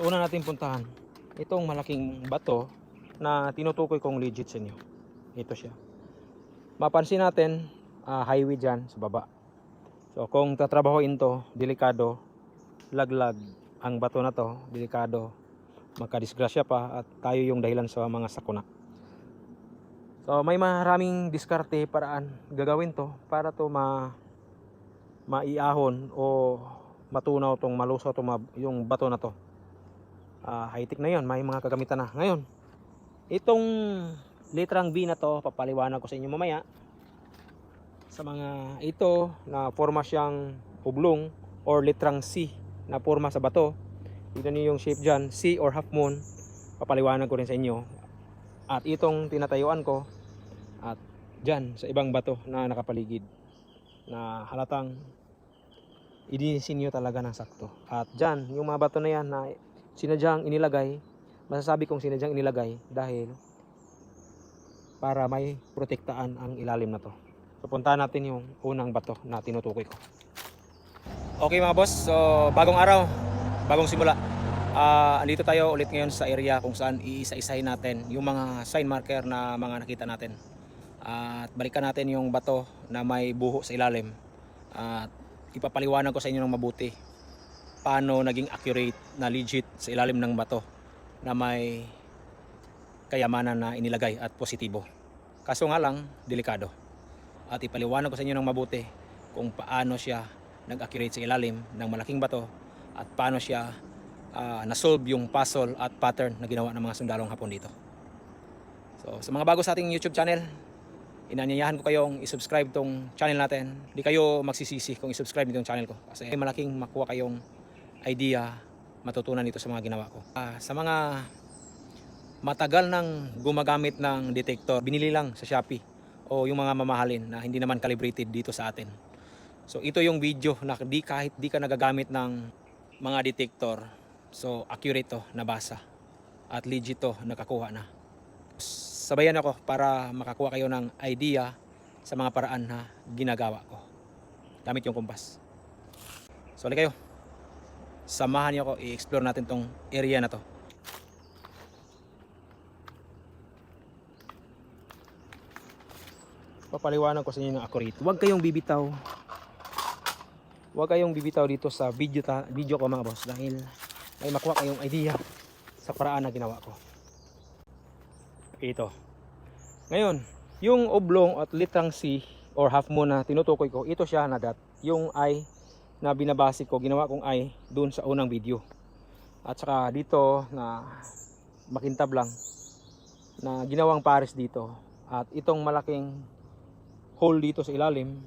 So una natin puntahan itong malaking bato na tinutukoy kong legit sa inyo. Ito siya. Mapansin natin highway dyan sa baba. So kung tatrabahoin to, delikado, laglag ang bato na to, delikado, magkadisgrasya pa at tayo yung dahilan sa mga sakuna. So may maraming diskarte paraan gagawin to para to maiahon o matunaw tong malusaw yung bato na to. High-tech na yun, may mga kagamitan na. Ngayon, itong litrang B na to, papaliwanag ko sa inyo mamaya. Sa mga ito na forma siyang oblong or litrang C na forma sa bato. Tignan niyo yung shape dyan, C or half moon, papaliwanag ko rin sa inyo. At itong tinatayuan ko, at dyan sa ibang bato na nakapaligid, na halatang idinisinyo talaga ng sakto. At dyan, yung mga bato na yan na sinadyang inilagay, masasabi kong sinadyang inilagay dahil para may protektaan ang ilalim na to. So puntahan natin yung unang bato na tinutukoy ko. Okay mga boss, so bagong araw, bagong simula. Andito tayo ulit ngayon sa area kung saan iisa-isahin natin yung mga sign marker na mga nakita natin. At balikan natin yung bato na may buho sa ilalim. At ipapaliwanag ko sa inyo ng mabuti paano naging accurate na legit sa ilalim ng bato na may kayamanan na inilagay at positibo. Kaso nga lang, delikado. At ipaliwanag ko sa inyo ng mabuti kung paano siya nag-accurate sa ilalim ng malaking bato at paano siya na-solve yung puzzle at pattern na ginawa ng mga sundalong Hapon dito. So sa mga bago sa ating YouTube channel, inanyayahan ko kayong i-subscribe tong channel natin. Hindi kayo magsisisi kung i-subscribe itong channel ko kasi malaking makuha kayong idea, matutunan dito sa mga ginawa ko. Sa mga matagal nang gumagamit ng detector, binili lang sa Shopee o yung mga mamahalin na hindi naman calibrated dito sa atin. So ito yung video na kahit di ka nagagamit ng mga detector, so accurate to, nabasa at legit to, nakakuha na. Sabayan ako para makakuha kayo ng idea sa mga paraan na ginagawa ko gamit yung kumpas. So hali kayo, samahan niyo ako, i-explore natin tong area na to. Papaliwanag ko sa inyo ng accurate. Huwag kayong bibitaw. Huwag kayong bibitaw dito sa video ko mga boss dahil may makuha kayong idea sa paraan na ginawa ko. Ito. Ngayon, yung oblong at litrang C or half moon na tinutukoy ko, ito siya na dot. Yung I na binabase ko, ginawa kong I dun sa unang video. At saka dito na makintab lang na ginawang pares dito. At itong malaking hole dito sa ilalim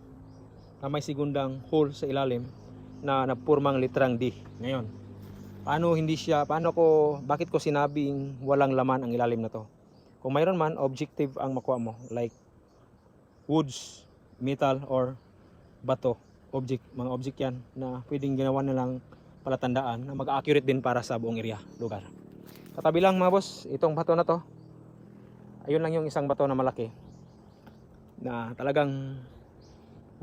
na may segundang hole sa ilalim na napurmang litrang D. Ngayon, bakit ko sinabing walang laman ang ilalim na to? Kung mayroon man, objective ang makuha mo, like woods, metal or bato, mga object yan na pwedeng ginawa nilang palatandaan na mag-accurate din para sa buong area, lugar. Katabi lang mga boss, itong bato na to, ayun lang yung isang bato na malaki na talagang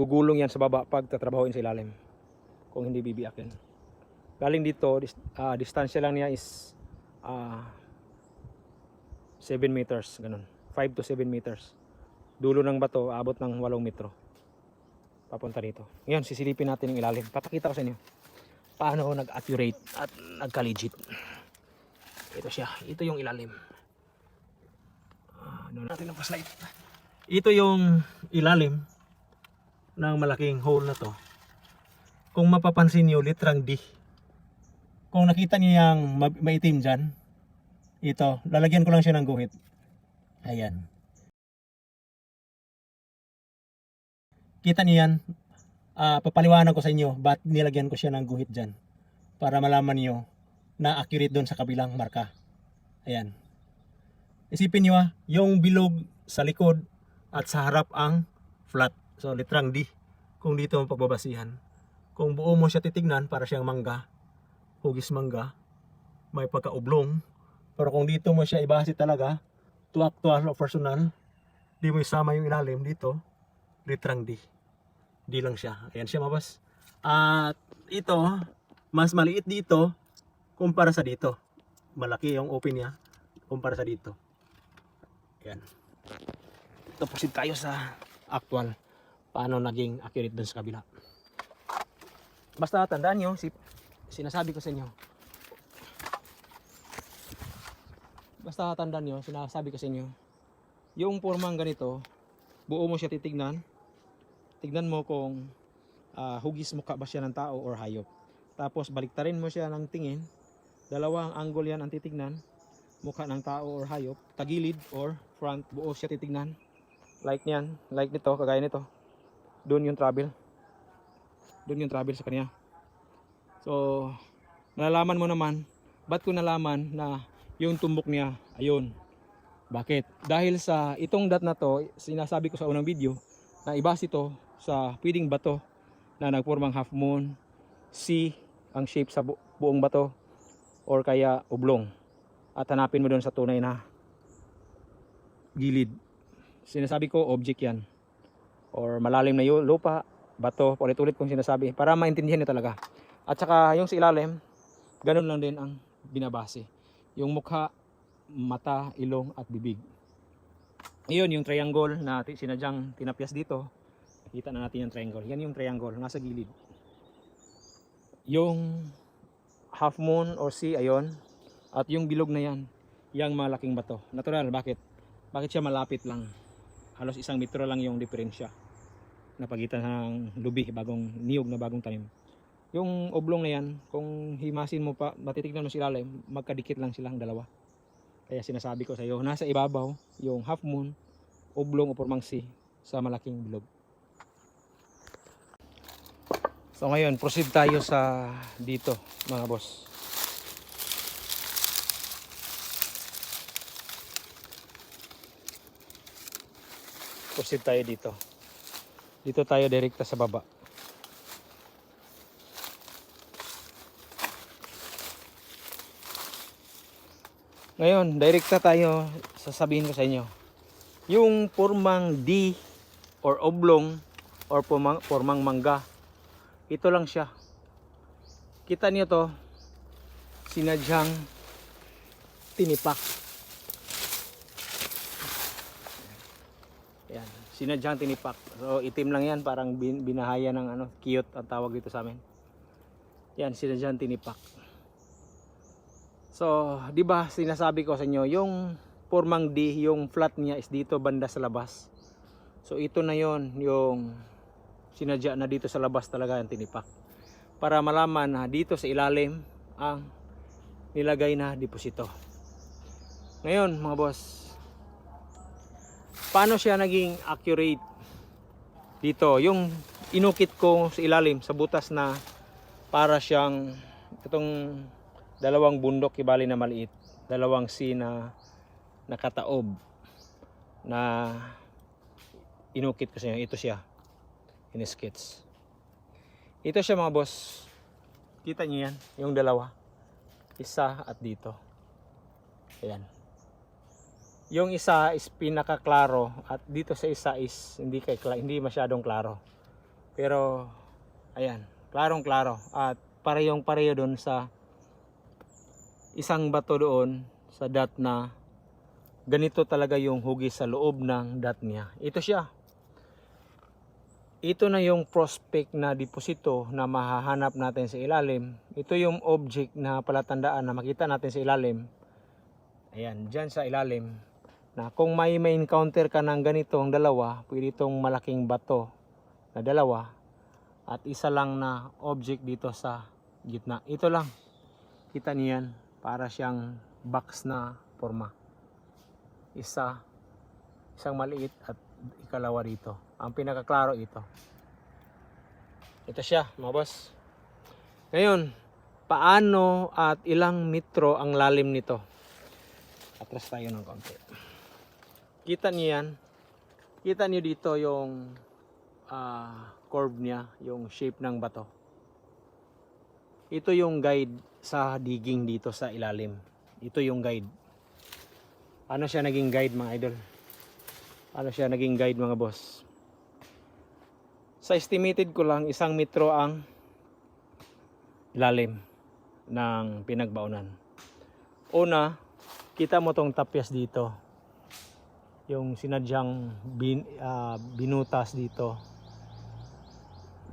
gugulong yan sa baba pag tatrabahoin sa ilalim kung hindi bibiyakin. Galing dito, distansya lang niya is 7 meters, ganun, 5 to 7 meters. Dulo ng bato, abot ng 8 metro papunta dito. Ngayon, sisilipin natin yung ilalim. Papakita ko sa inyo paano nag-accurate at nagka-legit. Ito siya, ito yung ilalim. Doon natin ang flashlight. Ito yung ilalim ng malaking hole na to. Kung mapapansin nyo, litrang D. Kung nakita niyo yung maitim dyan, ito, lalagyan ko lang siya ng guhit. Ayan. Kita niyo yan, papaliwanag ko sa inyo ba't nilagyan ko siya ng guhit dyan. Para malaman niyo na accurate doon sa kabilang marka. Ayan. Isipin niyo yung bilog sa likod at sa harap ang flat. So litrang D. Kung dito ang pagbabasihan. Kung buo mo siya titignan, para siyang mangga. Hugis mangga. May pagka-oblong. Pero kung dito mo siya ibase talaga, to actual o personal, di mo isama yung ilalim dito, litrang D. D lang siya. Ayan siya mga boss. At ito, mas maliit dito kumpara sa dito. Malaki yung open niya kumpara sa dito. Yan. Tapos tayo sa actual. Paano naging accurate dun sa kabila. Basta tandaan nyo, sinasabi ko sa inyo. Basta tandaan nyo, sinasabi ko sa inyo. Yung formang ganito, buo mo siya titignan. Tignan mo kung hugis mukha ba siya ng tao or hayop. Tapos baliktarin mo siya ng tingin. Dalawang angle yan ang titignan. Mukha ng tao or hayop. Tagilid or front, buo siya titignan. Like niyan, like nito, kagaya nito. Doon yung travel. Doon yung travel sa kanya. So, nalalaman mo naman, ba't ko nalaman na yung tumbok niya, ayun. Bakit? Dahil sa itong dot na to, sinasabi ko sa unang video, na ibase ito sa pwedeng bato na nagpormang half moon, C ang shape sa buong bato, or kaya oblong. At hanapin mo doon sa tunay na gilid. Sinasabi ko, object yan. Or malalim na lupa, bato, ulit-ulit kong sinasabi, para maintindihan nyo talaga. At saka yung sa ilalim, ganun lang din ang binabase. Yung mukha, mata, ilong at bibig. Iyon yung triangle na sinadyang tinapyas dito. Nakita na natin yung triangle. Yan yung triangle, nasa gilid. Yung half moon or sea, ayon. At yung bilog na yan, yung malaking bato. Natural, bakit? Bakit siya malapit lang? Halos 1 metro lang yung diferensya na pagitan ng lubi, niyog na bagong tanim. Yung oblong na yan, kung himasin mo pa, matitignan mo sila, magkadikit lang silang dalawa. Kaya sinasabi ko sa iyo, nasa ibabaw yung half moon, oblong o formang C sa malaking bilog. So ngayon, proceed tayo sa dito, mga boss. Proceed tayo dito. Dito tayo direkta sa baba. Ngayon, direkta tayo, sasabihin ko sa inyo. Yung formang D or oblong or formang mangga, ito lang siya. Kita niyo to, sinadyang tinipak. Yan, sinadyang tinipak. So itim lang yan, parang binahaya ng cute ang tawag dito sa amin. Yan, sinadyang tinipak. So, 'di ba sinasabi ko sa inyo, yung formang D, yung flat niya is dito banda sa labas. So ito na yon, yung sinadya na dito sa labas talaga ang tinipak. Para malaman na dito sa ilalim ang nilagay na deposito. Ngayon, mga boss, paano siya naging accurate dito? Yung inukit ko sa ilalim, sa butas na para siyang itong dalawang bundok ibali na maliit, dalawang C na nakataob na inukit ko sa inyo. Ito siya, in-sketch. Ito siya, mga boss. Kita niyo yan, yung dalawa, isa at dito. Ayan. Yung isa is pinakaklaro at dito sa isa is hindi masyadong klaro. Pero ayan, klarong-klaro at parehong-pareho doon sa isang bato doon sa dot na ganito talaga yung hugis sa loob ng dot niya. Ito siya. Ito na yung prospect na deposito na mahahanap natin sa ilalim. Ito yung object na palatandaan na makita natin sa ilalim. Ayan, dyan sa ilalim. Na kung may encounter ka ng ganitong dalawa, pwede itong malaking bato na dalawa at isa lang na object dito sa gitna. Ito lang. Kita niyan. Para siyang box na forma. Isang maliit at ikalawa dito. Ang pinakaklaro ito. Ito siya, mga boss. Ngayon, paano at ilang metro ang lalim nito? Atras tayo ng konti. Kita niyo yan. Kita niyo dito yung curve niya, yung shape ng bato. Ito yung guide sa digging dito sa ilalim. Ito yung guide. Ano siya naging guide, mga idol? Ano siya naging guide, mga boss? Sa estimated ko lang, 1 metro ang ilalim ng pinagbaunan. Una, kita mo tong tapyas dito. Yung sinadyang binutas dito.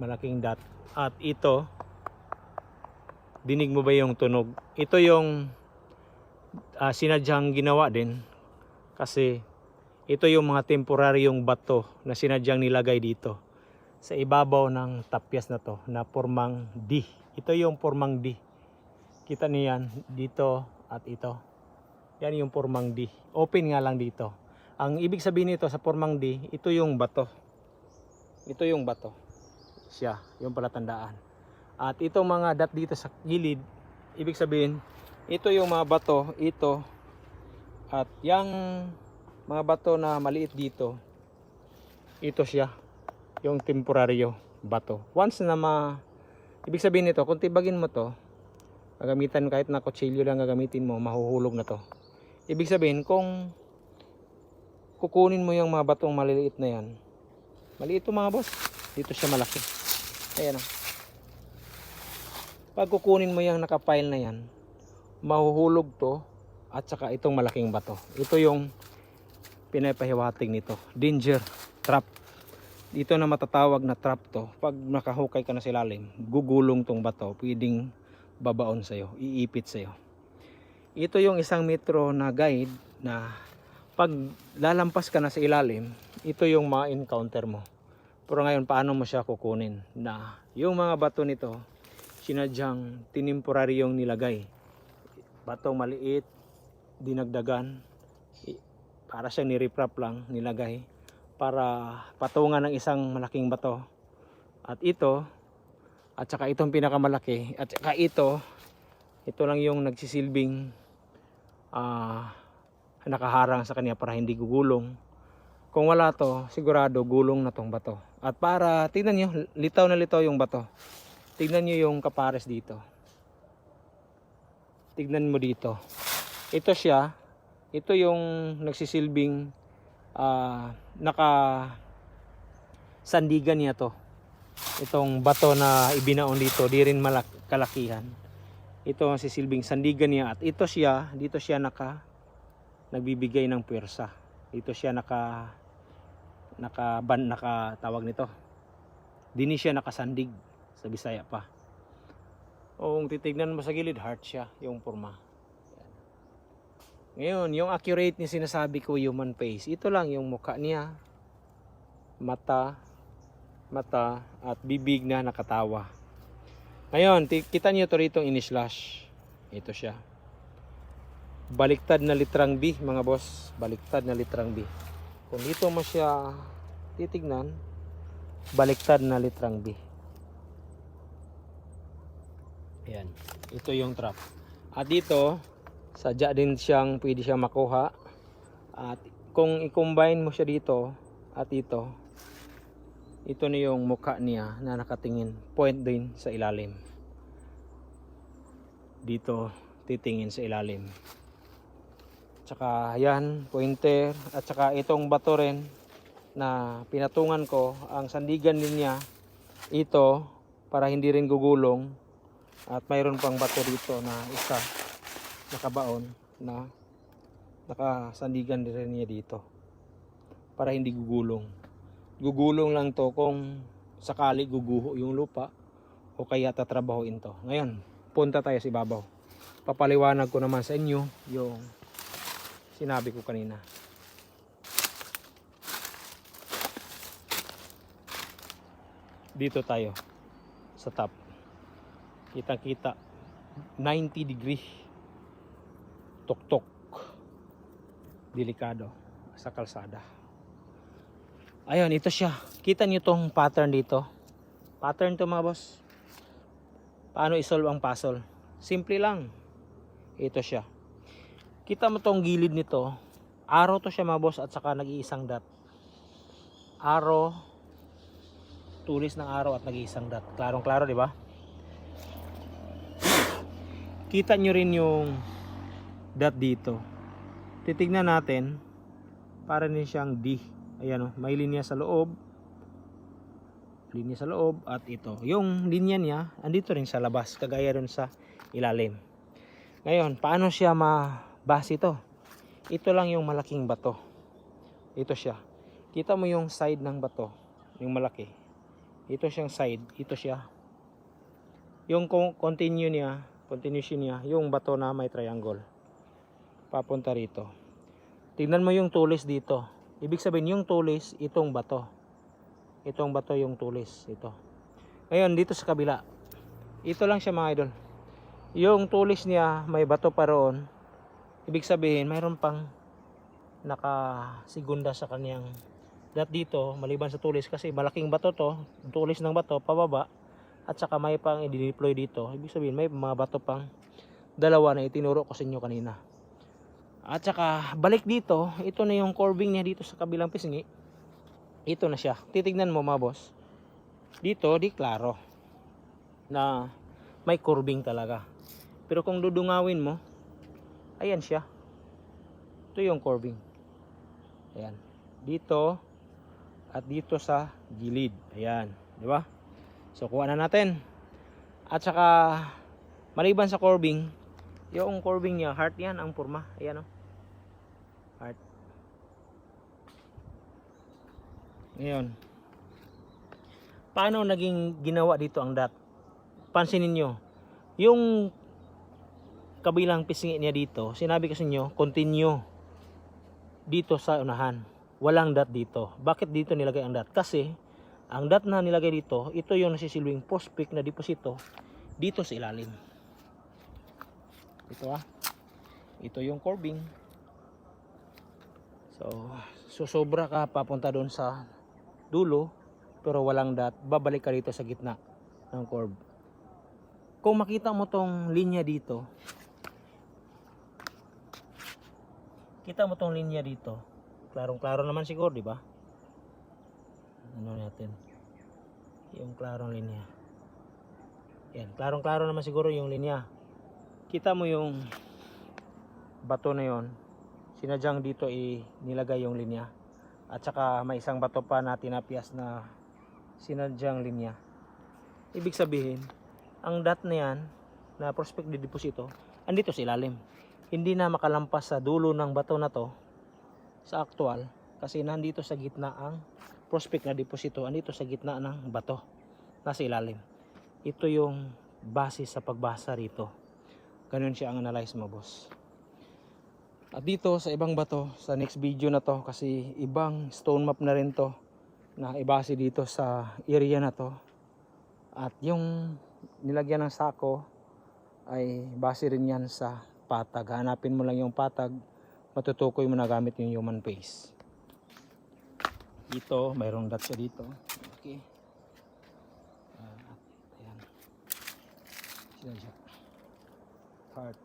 Malaking dot. At ito, dinig mo ba yung tunog? Ito yung sinadyang ginawa din. Kasi ito yung mga temporaryong bato na sinadyang nilagay dito. Sa ibabaw ng tapyas na to na pormang D. Ito yung pormang D. Kita niyo yan dito at ito. Yan yung pormang D. Open nga lang dito. Ang ibig sabihin nito sa pormang D, ito yung bato. Ito yung bato. Siya, yung palatandaan. At itong mga dot dito sa gilid, ibig sabihin, ito yung mga bato, ito. At yung mga bato na maliit dito, ito siya, yung temporaryo bato. Once na ibig sabihin nito, kung tibagin mo to, gagamitan kahit na kutsilyo lang gagamitin mo, mahuhulog na to. Ibig sabihin, kung kukunin mo yung mga batong maliliit na yan, maliit to mga boss, dito siya malaki. Ayan o. Pag kukunin mo yung nakapile na yan, mahuhulog to at saka itong malaking bato. Ito yung pinapahiwatig nito. Danger trap. Dito na matatawag na trap to. Pag nakahukay ka na sa ilalim, gugulong tong bato, pwedeng babaon sa'yo, iipit sa'yo. Ito yung 1 metro na guide na pag lalampas ka na sa ilalim, ito yung ma-encounter mo. Pero ngayon, paano mo siya kukunin? Na yung mga bato nito, sinadyang tinimporaryong nilagay. Batong maliit, dinagdagan, para siyang niriprap lang, nilagay, para patungan ng isang malaking bato. At ito, at saka itong pinakamalaki, at saka ito lang yung nagsisilbing nakaharang sa kanya para hindi gugulong. Kung wala to, sigurado gulong na tong bato. At para tingnan nyo, litaw na litaw yung bato. Tingnan nyo yung kapares dito. Tignan mo dito. Ito siya, ito yung nagsisilbing sandigan niya to. Itong bato na ibinaon dito, di rin kalakihan. Ito ang sisilbing sandigan niya at ito siya, dito siya nagbibigay ng puwersa. Dito siya nakatawag nito. Dini siya nakasandig sa Bisaya pa. O kung titignan mo sa gilid, heart siya, yung forma. Ngayon, yung accurate niya sinasabi ko, human face. Ito lang yung mukha niya, mata at bibig na nakatawa. Ngayon, kita niyo to rito in-slash. Ito siya. Baliktad na litrang B, mga boss. Baliktad na litrang B. Kung dito mo siya titignan, baliktad na litrang B. Ayan. Ito yung trap. At dito, sadya din siyang pwede siyang makuha. At kung i-combine mo siya dito at ito na yung mukha niya na nakatingin. Point din sa ilalim. Dito, titingin sa ilalim. Tsaka yan, pointer. At saka itong bato rin na pinatungan ko. Ang sandigan din niya, ito, para hindi rin gugulong. At mayroon pang bato dito na isa, nakabaon, na nakasandigan din rin niya dito. Para hindi gugulong. Gugulong lang to kung sakali guguho yung lupa o kaya tatrabahoin to. Ngayon, punta tayo sa ibabaw. Papaliwanag ko naman sa inyo yung sinabi ko kanina. Dito tayo sa top. Kitang-kita 90 degree. Tuktok. Delikado sa kalsada. Ayun, ito siya. Kita niyo tong pattern dito. Pattern to mga boss. Paano isolve ang puzzle? Simple lang. Ito siya. Kita mo tong gilid nito. Arrow to siya mga boss at saka nag-iisang dot. Arrow. Tulis ng arrow at nag-iisang dot. Klarong-klaro, di ba? Kita nyo rin yung dot dito. Titignan natin. Para din siyang D. Ayan o, may linya sa loob. Linya sa loob at ito. Yung linya niya, andito rin sa labas. Kagaya rin sa ilalim. Ngayon, paano siya mabase ito? Ito lang yung malaking bato. Ito siya. Kita mo yung side ng bato, yung malaki. Ito siyang side, ito siya. Yung continuation niya, yung bato na may triangle. Papunta rito. Tingnan mo yung tulis dito. Ibig sabihin yung tulis, itong bato. Itong bato yung tulis, ito. Ngayon, dito sa kabila. Ito lang siya mga idol. Yung tulis niya, may bato pa roon. Ibig sabihin, mayroon pang nakasigunda sa kanyang dot dito, maliban sa tulis. Kasi malaking bato to, tulis ng bato, pababa. At saka may pang i-deploy dito. Ibig sabihin, may mga bato pang dalawa na itinuro ko sa inyo kanina. At saka, balik dito, ito na yung curving niya dito sa kabilang pisngi. Ito na siya. Titignan mo mga boss. Dito, di klaro na may curving talaga. Pero kung dudungawin mo, ayan siya. Ito yung curving. Ayan. Dito at dito sa gilid. Ayan. Di ba? So, kuha na natin. At saka, maliban sa curving, yung curving niya, heart yan ang forma. Ayan o. Heart. Ngayon, paano naging ginawa dito ang dot? Pansinin nyo, yung kabilang pisngi niya dito, sinabi ko sa inyo, continue dito sa unahan. Walang dot dito. Bakit dito nilagay ang dot? Kasi, ang dot na nilagay dito, ito yung nasisilbing prospect na deposito dito sa ilalim. Ito ito yung curving. So, susobra ka papunta doon sa dulo, pero walang dot, babalik ka dito sa gitna ng curve. Kung makita mo tong linya dito, kita mo tong linya dito, klarong-klaro naman siguro, di ba? Ano natin? Yung klarong linya. Yan, klarong-klaro naman siguro yung linya. Kita mo yung bato na yon, sinadyang dito nilagay yung linya. At saka may isang bato pa na tinapyas na sinadyang linya. Ibig sabihin, ang dot na yan, na prospect de deposito, andito sa ilalim. Hindi na makalampas sa dulo ng bato na to sa actual, kasi nandito sa gitna ang prospect na deposito, andito sa gitna ng bato, nasa ilalim. Ito yung base sa pagbasa rito. Ganun siya ang analyze mo, boss. At dito sa ibang bato, sa next video na to, kasi ibang stone map na rin to na ibase dito sa area na to. At yung nilagyan ng sako ay base rin yan sa patag. Hanapin mo lang yung patag, matutukoy mo na gamit yung human face. Dito, mayroong dot siya dito. Okay. Ayan. Siya. Heart.